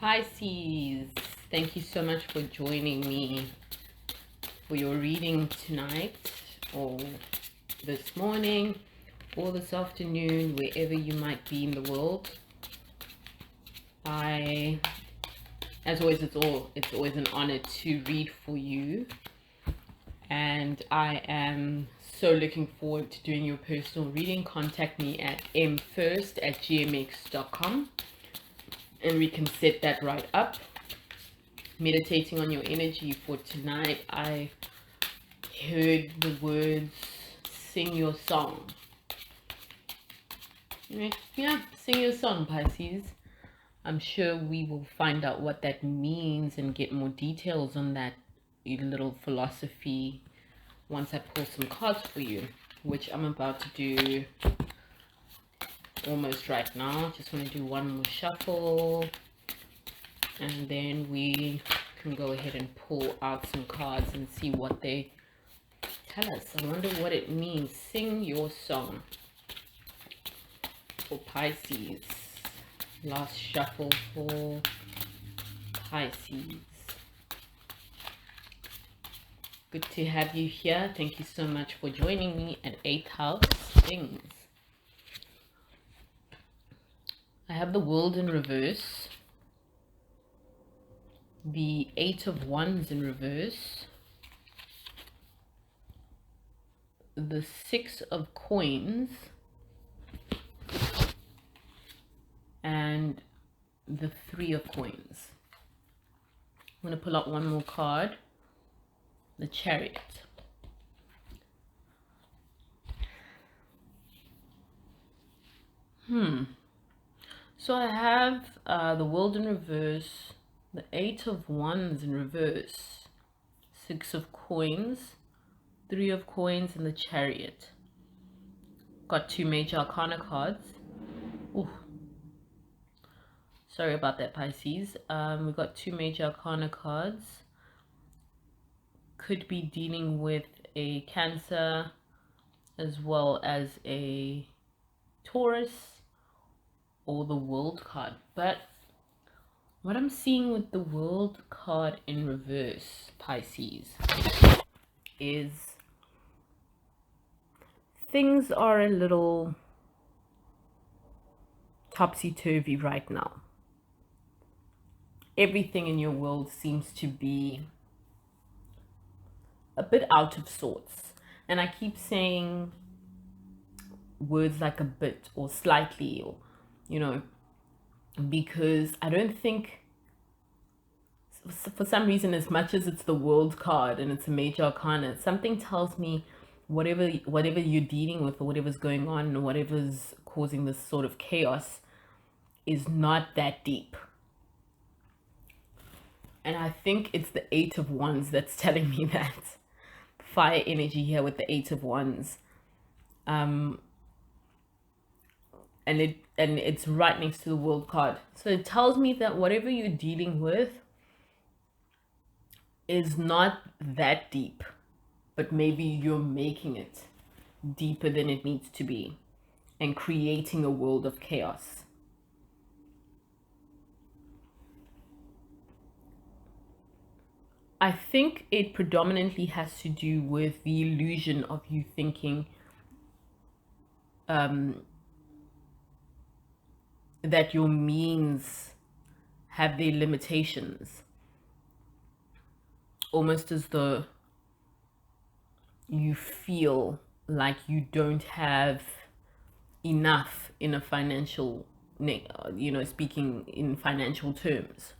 Pisces, thank you so much for joining me for your reading tonight, or this morning, or this afternoon, wherever you might be in the world. As always, it's always an honor to read for you, and I am so looking forward to doing your personal reading. Contact me at mfirst@gmx.com. and we can set that right up. Meditating on your energy for tonight, I heard the words sing your song. Yeah, sing your song, Pisces. I'm sure we will find out what that means and get more details on that little philosophy once I pull some cards for you, which I'm about to do almost right now. Just want to do one more shuffle, and then we can go ahead and pull out some cards and see what they tell us. I wonder what it means. Sing your song for Pisces. Last shuffle for Pisces. Good to have you here. Thank you so much for joining me at 8th house things. I have the World in reverse, the 8 of Wands in reverse, the 6 of Coins, and the 3 of Coins. I'm going to pull out one more card, the Chariot. So I have the World in reverse, the 8 of Wands in reverse, 6 of Coins, 3 of Coins, and the Chariot. Got 2 major arcana cards. Ooh. Sorry about that, Pisces. We got 2 major arcana cards. Could be dealing with a Cancer as well as a Taurus, or the World card. But what I'm seeing with the World card in reverse, Pisces, is things are a little topsy-turvy right now. Everything in your world seems to be a bit out of sorts. And I keep saying words like a bit or slightly, or because I don't think, for some reason, as much as it's the World card and it's a major arcana, something tells me whatever you're dealing with, or whatever's going on, or whatever's causing this sort of chaos is not that deep. And I think it's the 8 of Wands that's telling me that. Fire energy here with the 8 of Wands. And it's right next to the World card. So it tells me that whatever you're dealing with is not that deep, but maybe you're making it deeper than it needs to be and creating a world of chaos. I think it predominantly has to do with the illusion of you thinking that your means have their limitations, almost as though you feel like you don't have enough in a financial, speaking in financial terms.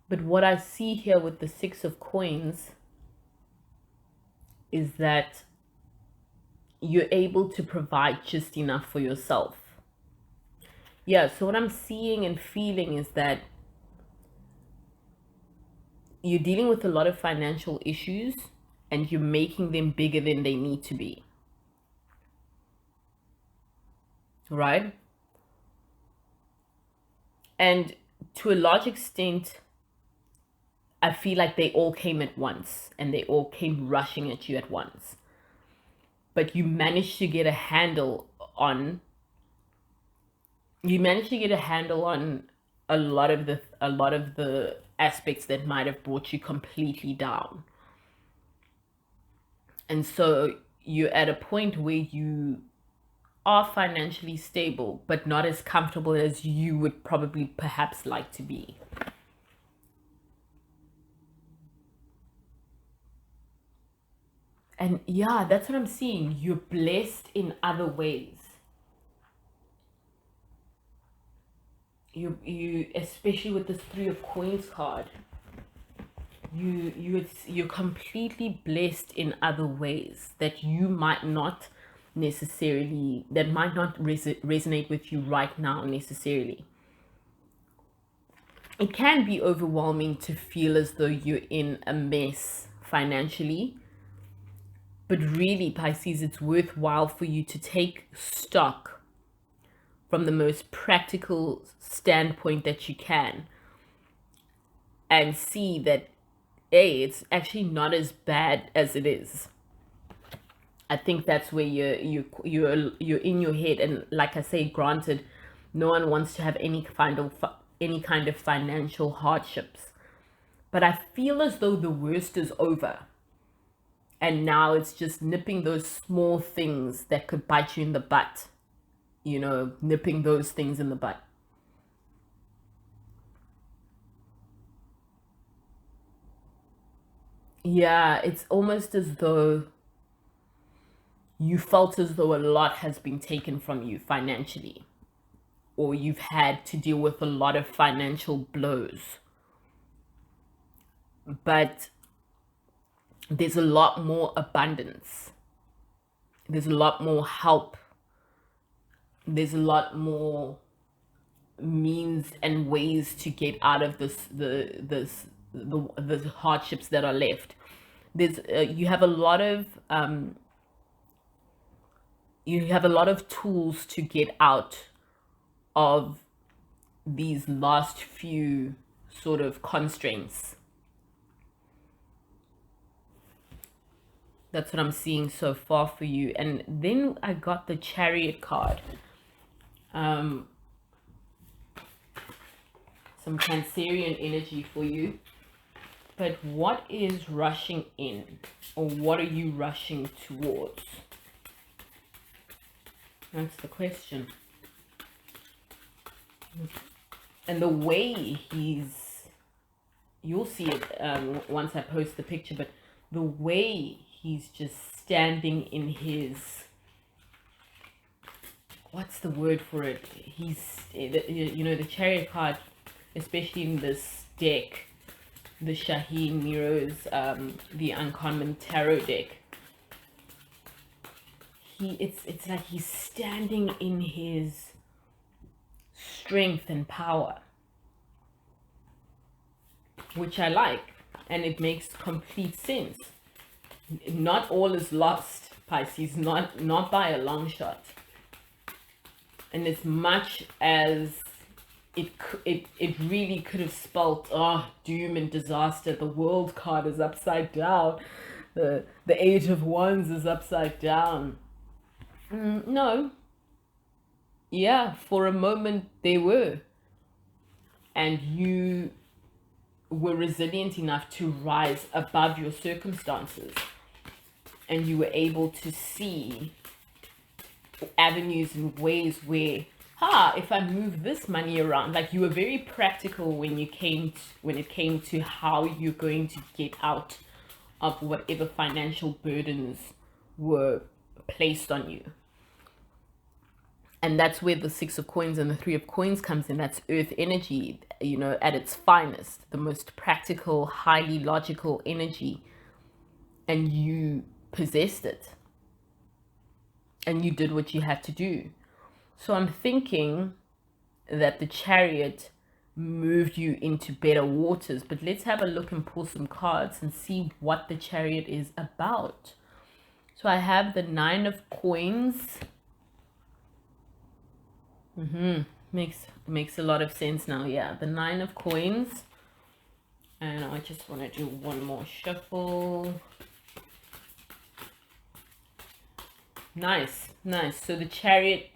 But what I see here with the 6 of Coins is that you're able to provide just enough for yourself. Yeah, so what I'm seeing and feeling is that you're dealing with a lot of financial issues and you're making them bigger than they need to be. Right? And to a large extent, I feel like they all came at once and they all came rushing at you at once. But you managed to get a handle on you managed to get a handle on a lot of the aspects that might have brought you completely down. And so you're at a point where you are financially stable, but not as comfortable as you would probably perhaps like to be. And yeah, that's what I'm seeing. You're blessed in other ways. You especially with this Three of Coins card, you're completely blessed in other ways that you might not necessarily, that might not resonate with you right now necessarily. It can be overwhelming to feel as though you're in a mess financially, but really, Pisces, it's worthwhile for you to take stock from the most practical standpoint that you can and see that, A, it's actually not as bad as it is. I think that's where you're in your head, and like I say, granted, no one wants to have any kind of financial hardships, but I feel as though the worst is over, and now it's just nipping those small things that could bite you in the butt. Nipping those things in the butt. Yeah, it's almost as though you felt as though a lot has been taken from you financially, or you've had to deal with a lot of financial blows. But there's a lot more abundance. There's a lot more help. There's a lot more means and ways to get out of the hardships that are left. There's you have a lot of tools to get out of these last few sort of constraints. That's what I'm seeing so far for you. And then I got the Chariot card. Some Cancerian energy for you. But what is rushing in? Or what are you rushing towards? That's the question. And the way you'll see it once I post the picture, but the way he's just standing in his, what's the word for it? The Chariot card, especially in this deck, the Shaheen Miro's, the Uncommon Tarot deck. It's like he's standing in his strength and power, which I like, and it makes complete sense. Not all is lost, Pisces, not by a long shot. And as much as it really could have spelt doom and disaster, the World card is upside down, the Age of Wands is upside down. No. Yeah, for a moment they were. And you were resilient enough to rise above your circumstances. And you were able to see avenues and ways where, if I move this money around, like you were very practical when it came to how you're going to get out of whatever financial burdens were placed on you. And that's where the Six of Coins and the Three of Coins comes in. That's earth energy, at its finest, the most practical, highly logical energy. And you possessed it. And you did what you had to do. So I'm thinking that the Chariot moved you into better waters. But let's have a look and pull some cards and see what the Chariot is about. So I have the Nine of Coins. Makes a lot of sense now. Yeah, the Nine of Coins. And I just want to do one more shuffle. Nice. So the Chariot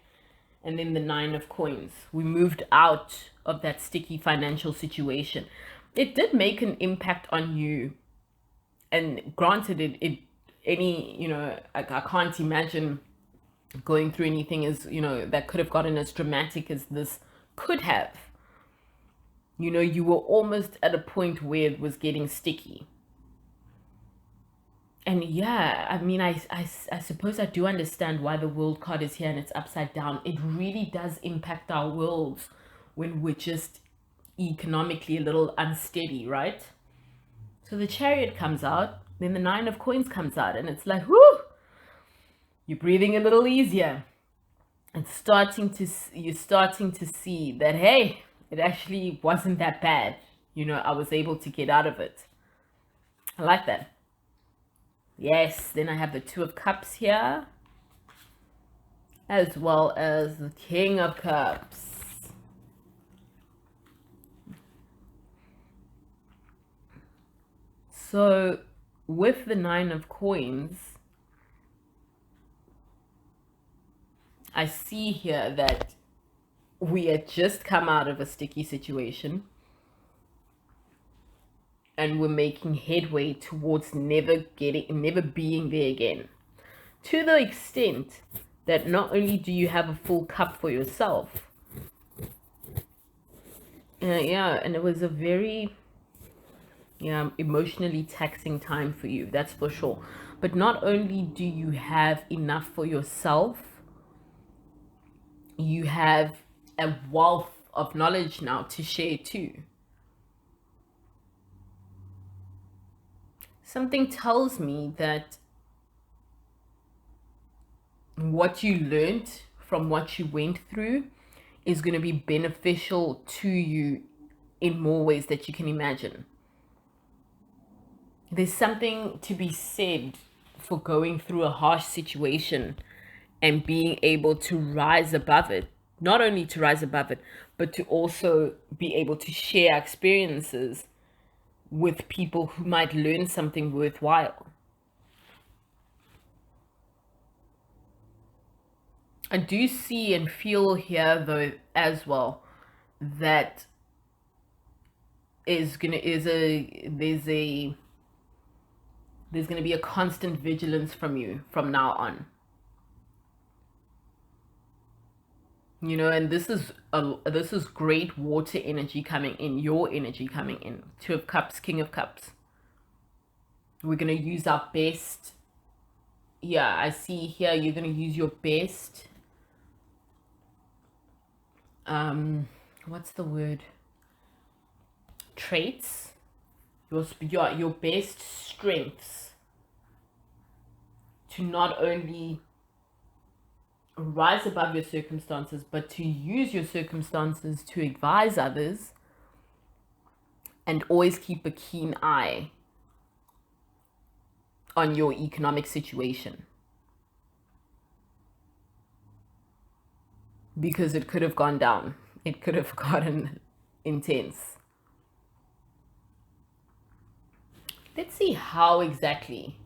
and then the 9 of coins. We moved out of that sticky financial situation. It did make an impact on you, and granted, I can't imagine going through anything as, that could have gotten as dramatic as this could have. You were almost at a point where it was getting sticky. And yeah, I mean, I suppose I do understand why the world card is here and it's upside down. It really does impact our worlds when we're just economically a little unsteady, right? So the Chariot comes out, then the 9 of coins comes out, and it's like, whoo, you're breathing a little easier. And you're starting to see that, hey, it actually wasn't that bad. I was able to get out of it. I like that. Yes, then I have the 2 of Cups here, as well as the King of Cups. So with the 9 of coins, I see here that we had just come out of a sticky situation and we're making headway towards never being there again. To the extent that not only do you have a full cup for yourself, and it was a very emotionally taxing time for you, that's for sure. But not only do you have enough for yourself, you have a wealth of knowledge now to share too. Something tells me that what you learned from what you went through is going to be beneficial to you in more ways that you can imagine. There's something to be said for going through a harsh situation and being able to rise above it. Not only to rise above it, but to also be able to share experiences with people who might learn something worthwhile. I do see and feel here though as well that there's gonna be a constant vigilance from you from now on. And this is great water energy coming in, your energy coming in. 2 of Cups, King of Cups. We're going to use our best. Yeah, I see here you're going to use your best. What's the word? Traits. Your best strengths to not only rise above your circumstances, but to use your circumstances to advise others, and always keep a keen eye on your economic situation, because it could have gone down. It could have gotten intense. Let's see how exactly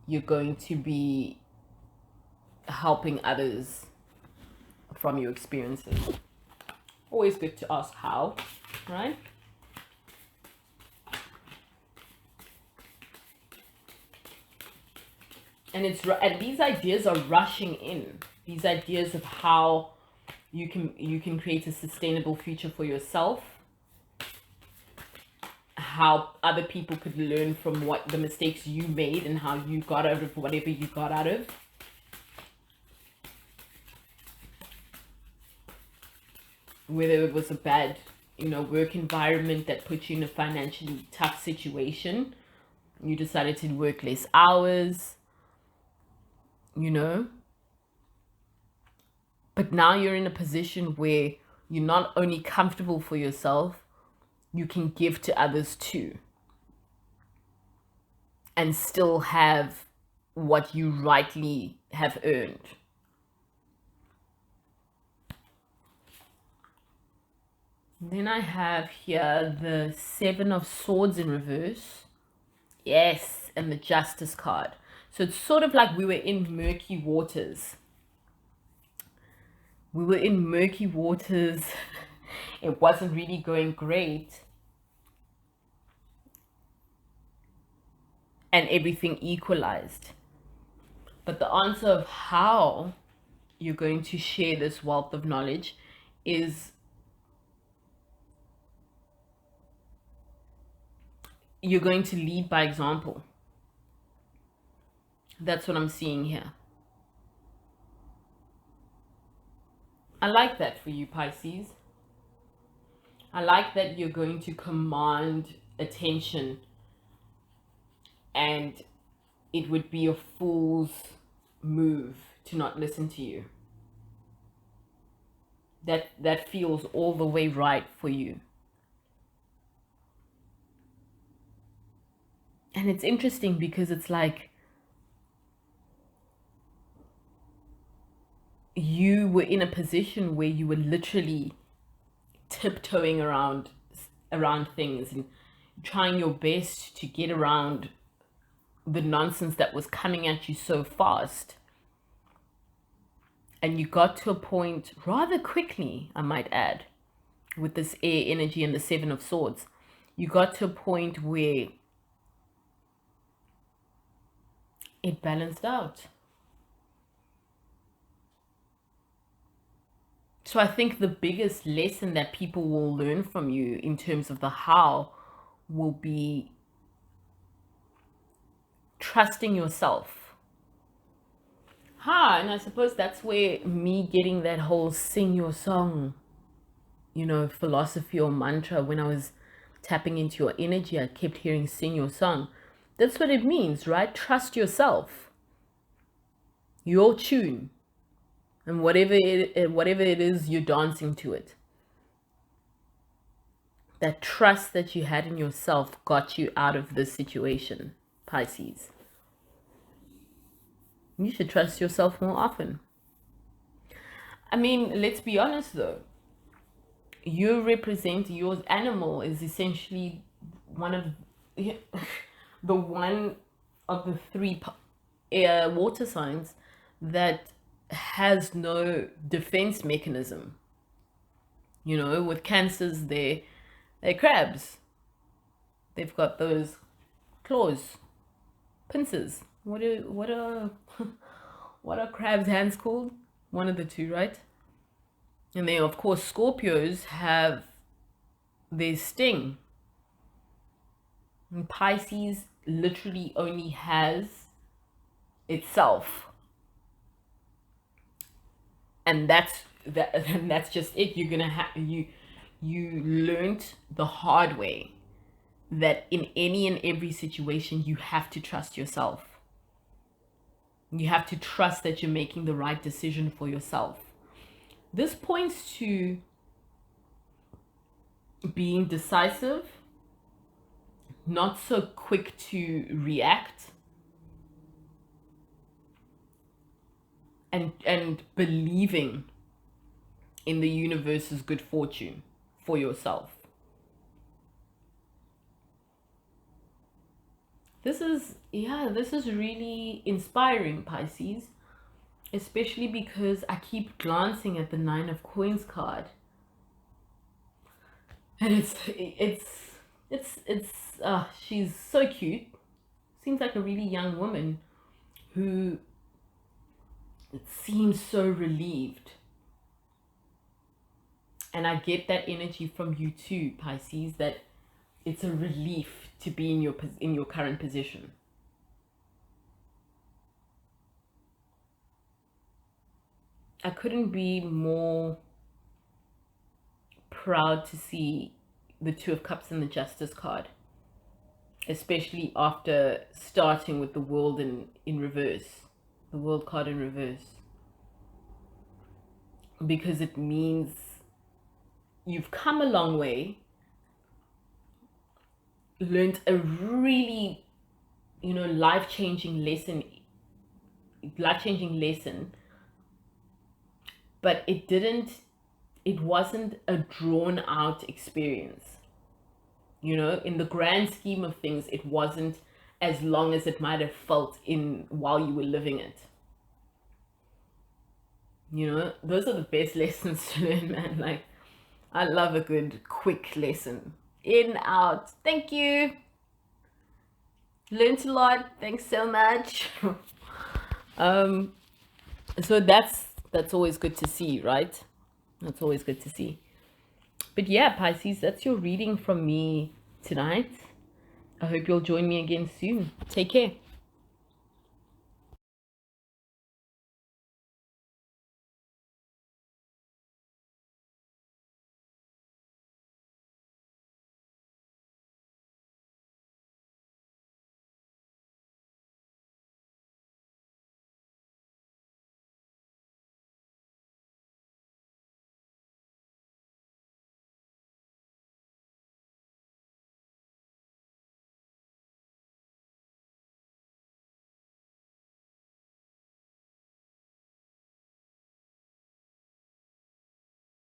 you're going to be helping others from your experiences. Always good to ask how, right? And these ideas are rushing in. These ideas of how you can create a sustainable future for yourself, how other people could learn from what the mistakes you made and how you got out of whatever you got out of. Whether it was a bad, work environment that put you in a financially tough situation, you decided to work less hours, but now you're in a position where you're not only comfortable for yourself, you can give to others too, and still have what you rightly have earned. Then I have here the 7 of Swords in reverse. Yes, and the Justice card. So it's sort of like we were in murky waters. We were in murky waters. It wasn't really going great. And everything equalized. But the answer of how you're going to share this wealth of knowledge is you're going to lead by example. That's what I'm seeing here. I like that for you, Pisces. I like that you're going to command attention, and it would be a fool's move to not listen to you. That feels all the way right for you. And it's interesting because it's like you were in a position where you were literally tiptoeing around things and trying your best to get around the nonsense that was coming at you so fast. And you got to a point rather quickly, I might add, with this air energy and the Seven of Swords. You got to a point where it balanced out. So I think the biggest lesson that people will learn from you in terms of the how will be trusting yourself. And I suppose that's where me getting that whole sing your song, philosophy or mantra, when I was tapping into your energy, I kept hearing sing your song. That's what it means, right? Trust yourself, your tune, and whatever it is you're dancing to it. That trust that you had in yourself got you out of this situation, Pisces. You should trust yourself more often. I mean, let's be honest though. You represent, your animal is essentially one of the three water signs that has no defense mechanism. With Cancers, they're crabs. They've got those claws, pincers. What are crabs' hands called? One of the two, right? And then, of course, Scorpios have their sting. And Pisces literally only has itself. And that's just it. You're gonna have you learned the hard way that in any and every situation you have to trust yourself. You have to trust that you're making the right decision for yourself. This points to being decisive, not so quick to react, and believing in the universe's good fortune for yourself. This is really inspiring, Pisces, especially because I keep glancing at the Nine of Coins card, and she's so cute. Seems like a really young woman who seems so relieved, and I get that energy from you too, Pisces, that it's a relief to be in your current position. I couldn't be more proud to see the Two of Cups and the Justice card, especially after starting with the World in reverse, the World card in reverse, because it means you've come a long way, learned a really life-changing lesson, but it wasn't a drawn out experience. In the grand scheme of things, it wasn't as long as it might have felt while you were living it. You know, those are the best lessons to learn, man. Like, I love a good quick lesson. In, out. Thank you. Learned a lot. Thanks so much. So that's always good to see, right? That's always good to see. But yeah, Pisces, that's your reading from me tonight. I hope you'll join me again soon. Take care.